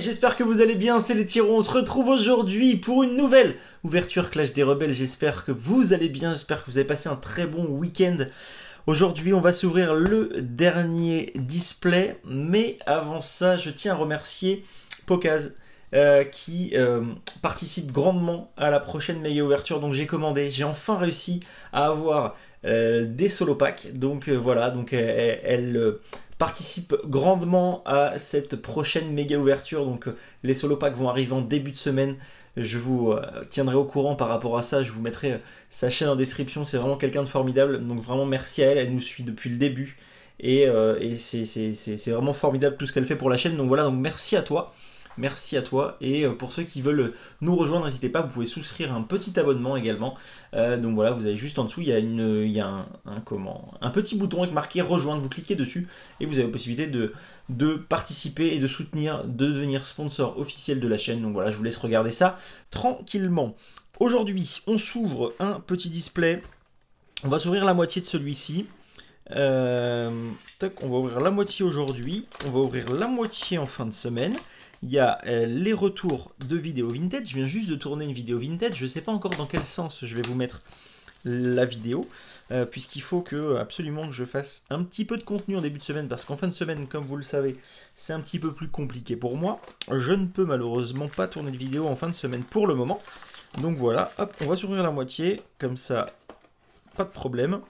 j'espère que vous allez bien, c'est les Tyrons, on se retrouve aujourd'hui pour une nouvelle ouverture Clash des Rebelles, j'espère que vous allez bien, j'espère que vous avez passé un très bon week-end. Aujourd'hui on va s'ouvrir le dernier display, mais avant ça je tiens à remercier Pokaz qui participe grandement à la prochaine méga ouverture, donc j'ai enfin réussi à avoir des solo packs, donc voilà, donc elle participe grandement à cette prochaine méga ouverture, donc les solo packs vont arriver en début de semaine, je vous tiendrai au courant par rapport à ça, je vous mettrai sa chaîne en description, c'est vraiment quelqu'un de formidable, donc vraiment merci à elle, elle nous suit depuis le début, et c'est vraiment formidable tout ce qu'elle fait pour la chaîne, donc voilà, donc merci à toi. Merci à toi, et pour ceux qui veulent nous rejoindre, n'hésitez pas, vous pouvez souscrire un petit abonnement également. Donc voilà, vous avez juste en dessous, il y a un petit bouton avec marqué rejoindre, vous cliquez dessus et vous avez la possibilité de participer et de soutenir, de devenir sponsor officiel de la chaîne. Donc voilà, je vous laisse regarder ça tranquillement. Aujourd'hui, on s'ouvre un petit display, on va s'ouvrir la moitié de celui-ci. On va ouvrir la moitié aujourd'hui, on va ouvrir la moitié en fin de semaine. Il y a les retours de vidéos vintage, je viens juste de tourner une vidéo vintage, je ne sais pas encore dans quel sens je vais vous mettre la vidéo, puisqu'il faut absolument que je fasse un petit peu de contenu en début de semaine, parce qu'en fin de semaine, comme vous le savez, c'est un petit peu plus compliqué pour moi. Je ne peux malheureusement pas tourner de vidéo en fin de semaine pour le moment. Donc voilà, hop, on va s'ouvrir la moitié, comme ça, pas de problème.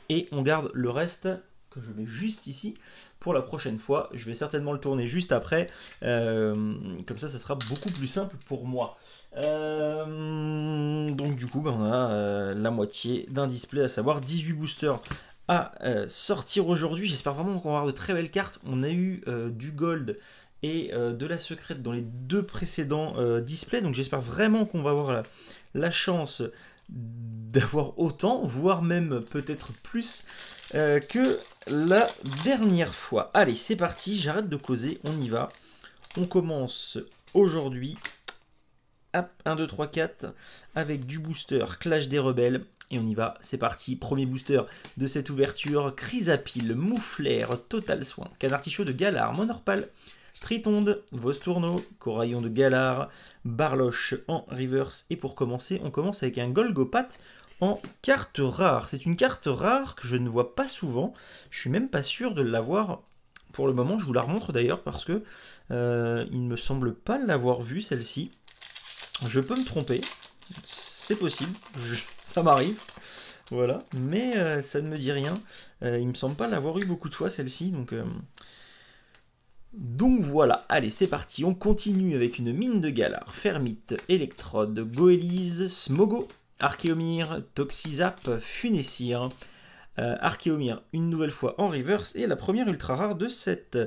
Et on garde le reste que je mets juste ici pour la prochaine fois. Je vais certainement le tourner juste après, comme ça sera beaucoup plus simple pour moi. Donc du coup on a la moitié d'un display, à savoir 18 boosters à sortir aujourd'hui. J'espère vraiment qu'on va avoir de très belles cartes. On a eu du gold et de la secrète dans les deux précédents displays, donc j'espère vraiment qu'on va avoir la chance d'avoir autant, voire même peut-être plus que la dernière fois. Allez, c'est parti, j'arrête de causer, on y va. On commence aujourd'hui, 1, 2, 3, 4, avec du booster Clash des Rebelles. Et on y va, c'est parti. Premier booster de cette ouverture, Chrysapile, Moufleur, Total Soin, Canartichaud de Galar, Monorpal, Tritonde, Vostourneau, Coraillon de Galar, Barloche en reverse. Et pour commencer, on commence avec un Golgopath en carte rare. C'est une carte rare que je ne vois pas souvent. Je suis même pas sûr de l'avoir pour le moment. Je vous la remontre d'ailleurs parce que il ne me semble pas l'avoir vue celle-ci. Je peux me tromper. C'est possible. Ça m'arrive. Voilà. Mais ça ne me dit rien. Il me semble pas l'avoir eu beaucoup de fois celle-ci. Donc voilà, allez c'est parti, on continue avec une mine de Galar, Fermite, Electrode, Goélise, Smogo, Archéomir, Toxizap, Funessir, Archéomir une nouvelle fois en reverse, et la première ultra rare de cette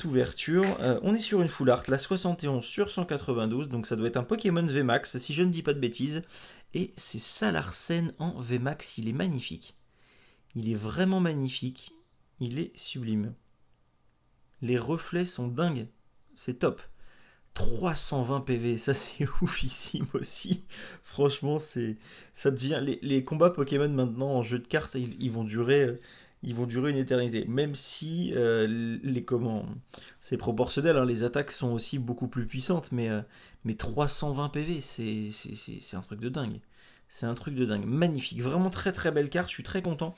ouverture. On est sur une full art, la 71 sur 192, donc ça doit être un Pokémon VMAX si je ne dis pas de bêtises, et c'est Salarsen en VMAX, il est magnifique, il est vraiment magnifique, il est sublime. Les reflets sont dingues, c'est top. 320 PV, ça c'est oufissime aussi. Franchement, ça devient les combats Pokémon maintenant en jeu de cartes, ils vont durer une éternité. Même si c'est proportionnel, hein, les attaques sont aussi beaucoup plus puissantes, mais 320 PV, c'est un truc de dingue. C'est un truc de dingue, magnifique, vraiment très très belle carte, je suis très content.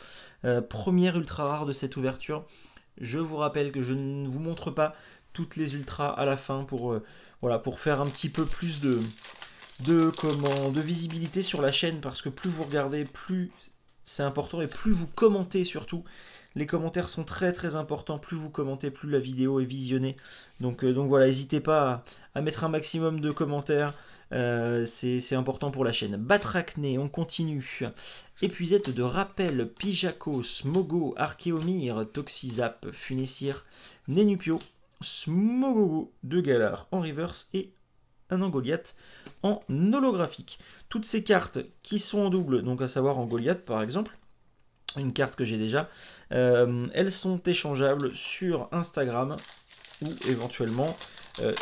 Première ultra rare de cette ouverture. Je vous rappelle que je ne vous montre pas toutes les ultras à la fin pour faire un petit peu plus de visibilité sur la chaîne, parce que plus vous regardez, plus c'est important, et plus vous commentez surtout. Les commentaires sont très très importants, plus vous commentez, plus la vidéo est visionnée. Donc voilà, n'hésitez pas à mettre un maximum de commentaires. C'est important pour la chaîne. Batracné, on continue. Épuisette de rappel, Pijaco, Smogo, Archéomir, Toxizap, Funessir, Nenupio, Smogogo de Galar en reverse, et un Angoliath en holographique. Toutes ces cartes qui sont en double, donc à savoir en Goliath par exemple, une carte que j'ai déjà, elles sont échangeables sur Instagram ou éventuellement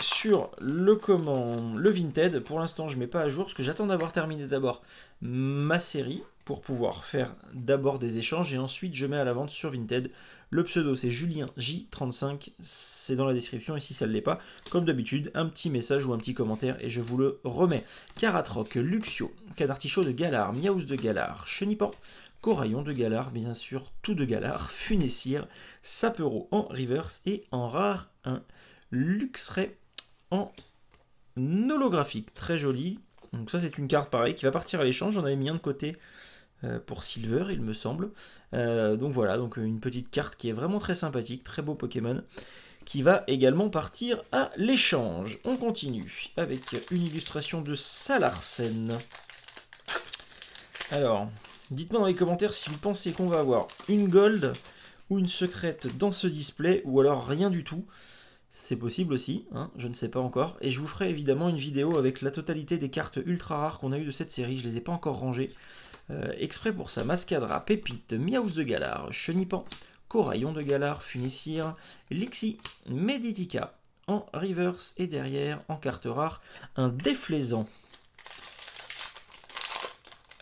sur le Vinted. Pour l'instant je ne mets pas à jour parce que j'attends d'avoir terminé d'abord ma série, pour pouvoir faire d'abord des échanges et ensuite je mets à la vente sur Vinted. Le pseudo c'est Julien J35, c'est dans la description et si ça ne l'est pas, comme d'habitude, un petit message ou un petit commentaire et je vous le remets. Karatroc, Luxio, Cadartichaud de Galard, Miaous de Galard, Chenipan, Coraillon de Galard, bien sûr, tout de Galard, Funessire, Sapero en reverse et en rare un Luxray en holographique, très joli. Donc ça c'est une carte pareil qui va partir à l'échange, j'en avais mis un de côté pour Silver il me semble. Donc voilà, donc une petite carte qui est vraiment très sympathique, très beau Pokémon, qui va également partir à l'échange. On continue avec une illustration de Salarsen. Alors, dites-moi dans les commentaires si vous pensez qu'on va avoir une gold ou une secrète dans ce display, ou alors rien du tout. C'est possible aussi, hein, je ne sais pas encore. Et je vous ferai évidemment une vidéo avec la totalité des cartes ultra rares qu'on a eues de cette série. Je ne les ai pas encore rangées. Exprès pour ça, Mascadra, Pépite, Miaous de Galard, Chenipan, Coraillon de Galard, Funessire, Lixie, Meditica en reverse et derrière en carte rare, un déflaisant.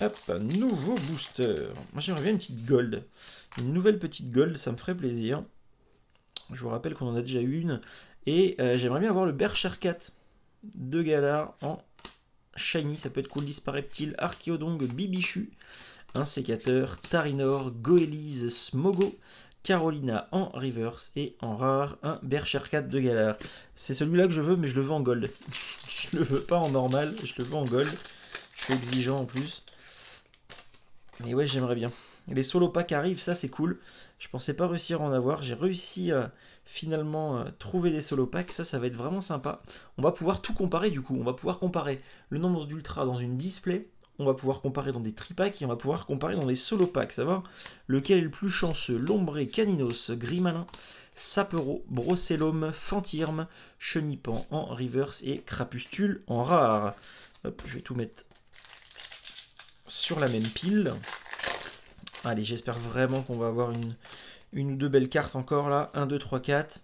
Hop, un nouveau booster. Moi j'aimerais bien une petite gold. Une nouvelle petite gold, ça me ferait plaisir. Je vous rappelle qu'on en a déjà eu une. Et j'aimerais bien avoir le Berserkat de Galard en shiny. Ça peut être cool. Dispareptile, Archéodongue, Bibichu, un sécateur, Tarinor, Goélise, Smogo, Carolina en reverse et en rare, un Berserkat de Galard. C'est celui-là que je veux, mais je le veux en gold. Je le veux pas en normal, je le veux en gold. Je suis exigeant en plus. Mais ouais, j'aimerais bien. Les solo packs arrivent, ça c'est cool. Je pensais pas réussir à en avoir. J'ai réussi à finalement trouver des solo packs. Ça va être vraiment sympa. On va pouvoir tout comparer du coup. On va pouvoir comparer le nombre d'ultra dans une display. On va pouvoir comparer dans des tripacks et on va pouvoir comparer dans des solo packs. Savoir lequel est le plus chanceux. Lombré, Caninos, Grimalin, Sapero, Brocellum, Fantirme, Chenipan en reverse et Crapustule en rare. Hop, je vais tout mettre sur la même pile. Allez, j'espère vraiment qu'on va avoir une ou deux belles cartes encore là. 1, 2, 3, 4.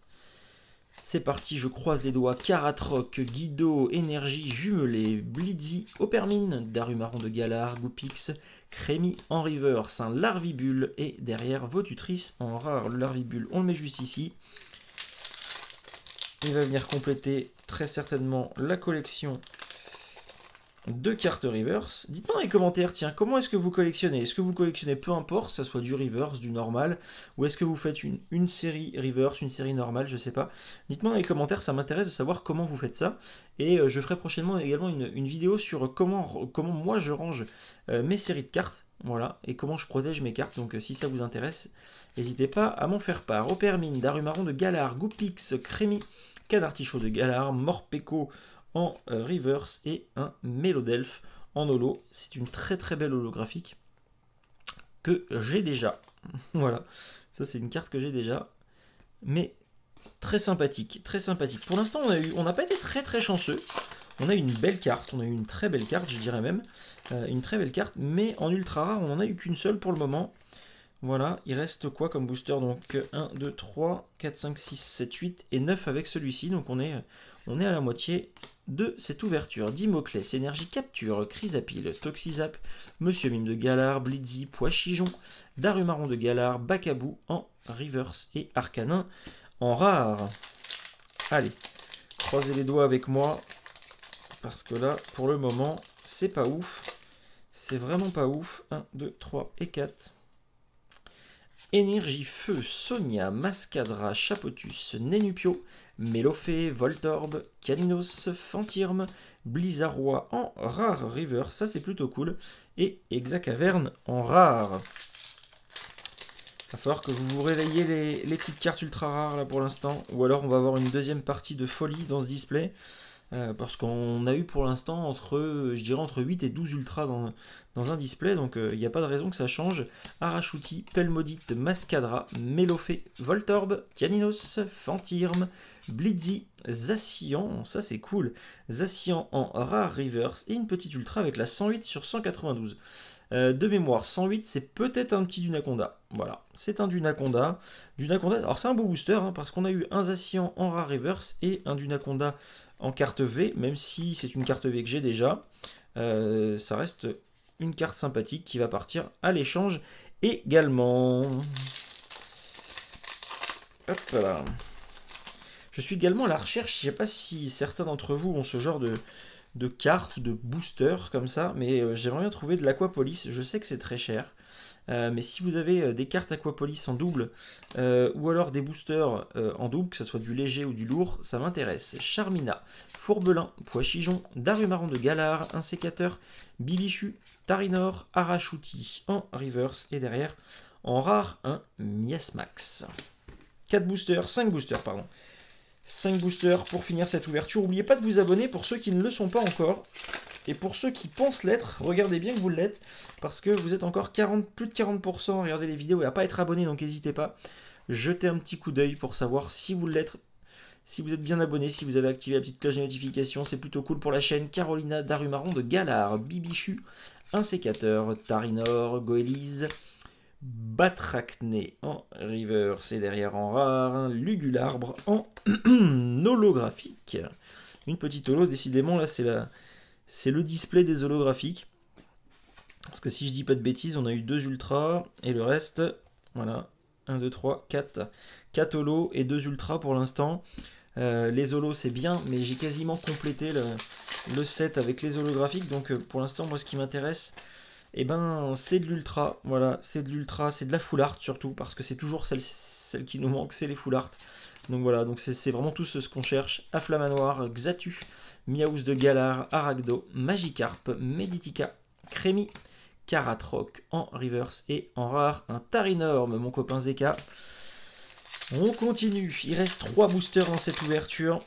C'est parti, je croise les doigts. Karatroc, Guido, Énergie, Jumelé, Blitzy, Opermine, Darumaron de Galard, Goupix, Crémy en reverse, un Larvibule et derrière Votutrice en rare. Le Larvibule, on le met juste ici. Il va venir compléter très certainement la collection de cartes reverse. Dites-moi dans les commentaires, tiens, comment est-ce que vous collectionnez? Est-ce que vous collectionnez peu importe, que ça soit du reverse, du normal, ou est-ce que vous faites une série reverse, une série normale, je sais pas. Dites-moi dans les commentaires, ça m'intéresse de savoir comment vous faites ça. Et je ferai prochainement également une vidéo sur comment moi je range mes séries de cartes, voilà, et comment je protège mes cartes. Donc si ça vous intéresse, n'hésitez pas à m'en faire part. Opermine, Darumaron de Galard, Goupix, Crémy, Cadartichaud de Galard, Morpeko en reverse et un Mélodelphe en holo. C'est une très très belle holographique que j'ai déjà. Voilà, ça c'est une carte que j'ai déjà, mais très sympathique, très sympathique. Pour l'instant on n'a pas été très très chanceux. On a eu une belle carte, on a eu une très belle carte, je dirais même, une très belle carte, mais en ultra rare on n'en a eu qu'une seule pour le moment. Voilà, il reste quoi comme booster? Donc 1, 2, 3, 4, 5, 6, 7, 8 et 9 avec celui-ci. Donc on est à la moitié de cette ouverture. Dimoclès, Énergie Capture, Chrysapile, Toxizap, Monsieur Mime de Galard, Blitzy, Poichijon, Darumaron de Galard, Bacabou en reverse et Arcanin en rare. Allez, croisez les doigts avec moi, parce que là, pour le moment, c'est pas ouf. C'est vraiment pas ouf. 1, 2, 3 et 4. Énergie Feu, Sonia, Mascadra, Chapotus, Nénupio, Mélofée, Voltorb, Caninos, Fantirme, Blizzarrois en rare river, ça c'est plutôt cool, et Hexacaverne en rare. Il va falloir que vous vous réveillez les petites cartes ultra rares là pour l'instant, ou alors on va avoir une deuxième partie de folie dans ce display. Parce qu'on a eu pour l'instant je dirais entre 8 et 12 ultras dans un display, donc il n'y a pas de raison que ça change. Arachuti, Pelmodite, Mascadra, Mélofée, Voltorb, Caninos, Fantirme, Blitzy, Zacian, ça c'est cool, Zacian en rare reverse, et une petite ultra avec la 108 sur 192. De mémoire, 108 c'est peut-être un petit Dunaconda, voilà, c'est un Dunaconda. Alors c'est un beau booster, hein, parce qu'on a eu un Zacian en rare reverse et un Dunaconda en carte V, même si c'est une carte V que j'ai déjà, ça reste une carte sympathique qui va partir à l'échange également. Hop là. Je suis également à la recherche, je ne sais pas si certains d'entre vous ont ce genre de cartes, de boosters comme ça, mais j'aimerais bien trouver de l'Aquapolis. Je sais que c'est très cher, mais si vous avez des cartes Aquapolis en double, ou alors des boosters en double, que ce soit du léger ou du lourd, ça m'intéresse. Charmina, Fourbelin, Pois-Chigeon, Darumaran de Galar, un sécateur, Bibichu, Tarinor, Arachuti en reverse, et derrière, en rare, un Miasmax. 4 boosters, 5 boosters, pardon. 5 boosters pour finir cette ouverture. N'oubliez pas de vous abonner pour ceux qui ne le sont pas encore. Et pour ceux qui pensent l'être, regardez bien que vous l'êtes. Parce que vous êtes encore plus de 40% à regarder les vidéos et à pas être abonné. Donc n'hésitez pas. Jetez un petit coup d'œil pour savoir si vous l'êtes. Si vous êtes bien abonné, si vous avez activé la petite cloche de notification. C'est plutôt cool pour la chaîne. Carolina, Darumaran de Galar, Bibichu, un sécateur, Tarinor, Goélise, Batrachné en reverse et derrière en rare, Lugularbre en holographique. Une petite holo, décidément là c'est le display des holographiques. Parce que si je dis pas de bêtises, on a eu 2 ultras et le reste, voilà, 1, 2, 3, 4. 4 holos et 2 ultras pour l'instant. Les holos c'est bien, mais j'ai quasiment complété le set avec les holographiques. Donc pour l'instant, moi ce qui m'intéresse, et ben c'est de l'ultra, voilà, c'est de l'ultra, c'est de la full art surtout, parce que c'est toujours celle qui nous manque, c'est les full art. Donc voilà, donc c'est vraiment tout ce qu'on cherche. Afflamanoir, Xatu, Miaus de Galar, Aragdo, Magikarp, Meditica, Crémi, Karatroc en reverse et en rare, un Tarinorm, mon copain Zeka. On continue, il reste 3 boosters dans cette ouverture.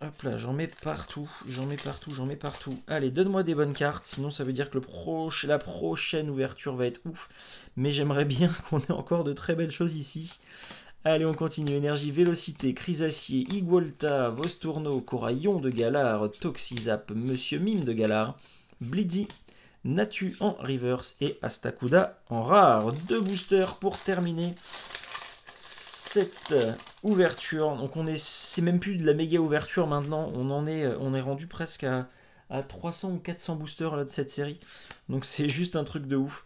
Hop là, j'en mets partout, j'en mets partout, j'en mets partout. Allez, donne-moi des bonnes cartes, sinon ça veut dire que la prochaine ouverture va être ouf. Mais j'aimerais bien qu'on ait encore de très belles choses ici. Allez, on continue. Énergie, Vélocité, Chrysacier, Igualta, Vostourno, Coraillon de Galar, Toxizap, Monsieur Mime de Galar, Blitzy, Natu en reverse et Astacuda en rare. 2 boosters pour terminer cette ouverture. Donc c'est même plus de la méga ouverture maintenant, on est rendu presque à 300 ou 400 boosters là de cette série. Donc c'est juste un truc de ouf.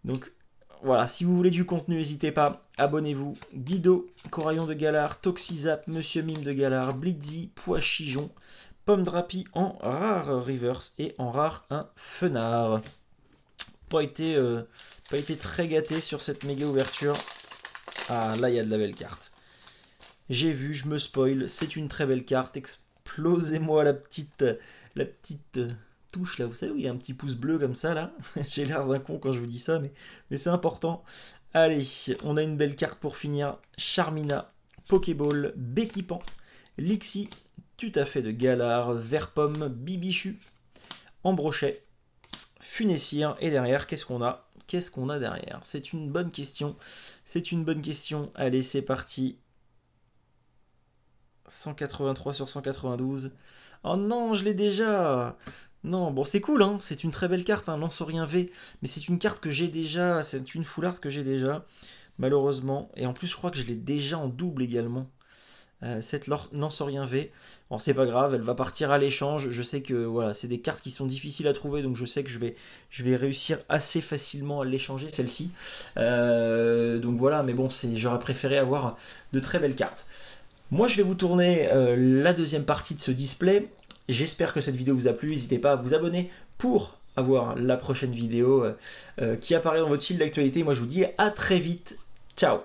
Donc voilà, si vous voulez du contenu, n'hésitez pas, abonnez-vous. Guido, Coraillon de Galar, Toxizap, Monsieur Mime de Galar, Blitzy, Pois-Chigeon, Pomme Drapi en rare reverse et en rare un Fenard. Pas été très gâté sur cette méga ouverture. Ah, là, il y a de la belle carte. J'ai vu, je me spoil, c'est une très belle carte. Explosez-moi la petite touche, là. Vous savez où il y a un petit pouce bleu comme ça, là. J'ai l'air d'un con quand je vous dis ça, mais c'est important. Allez, on a une belle carte pour finir. Charmina, Pokéball, Béquipan, Lixi, tout à fait de Galar, Verpomme, Bibichu, Ambrochet, Funessir. Et derrière, qu'est-ce qu'on a ? Qu'est-ce qu'on a derrière? C'est une bonne question. C'est une bonne question. Allez, c'est parti. 183 sur 192. Oh non, je l'ai déjà. Non, bon, c'est cool, hein. C'est une très belle carte, hein, Lance-Orien V. Mais c'est une carte que j'ai déjà. C'est une full art que j'ai déjà, malheureusement. Et en plus, je crois que je l'ai déjà en double également. Cette Lance-Orien V. Bon, c'est pas grave, elle va partir à l'échange. Je sais que voilà, c'est des cartes qui sont difficiles à trouver, donc je sais que je vais réussir assez facilement à l'échanger, celle-ci. Donc voilà, mais bon, j'aurais préféré avoir de très belles cartes. Moi, je vais vous tourner la deuxième partie de ce display. J'espère que cette vidéo vous a plu. N'hésitez pas à vous abonner pour avoir la prochaine vidéo qui apparaît dans votre fil d'actualité. Moi, je vous dis à très vite. Ciao!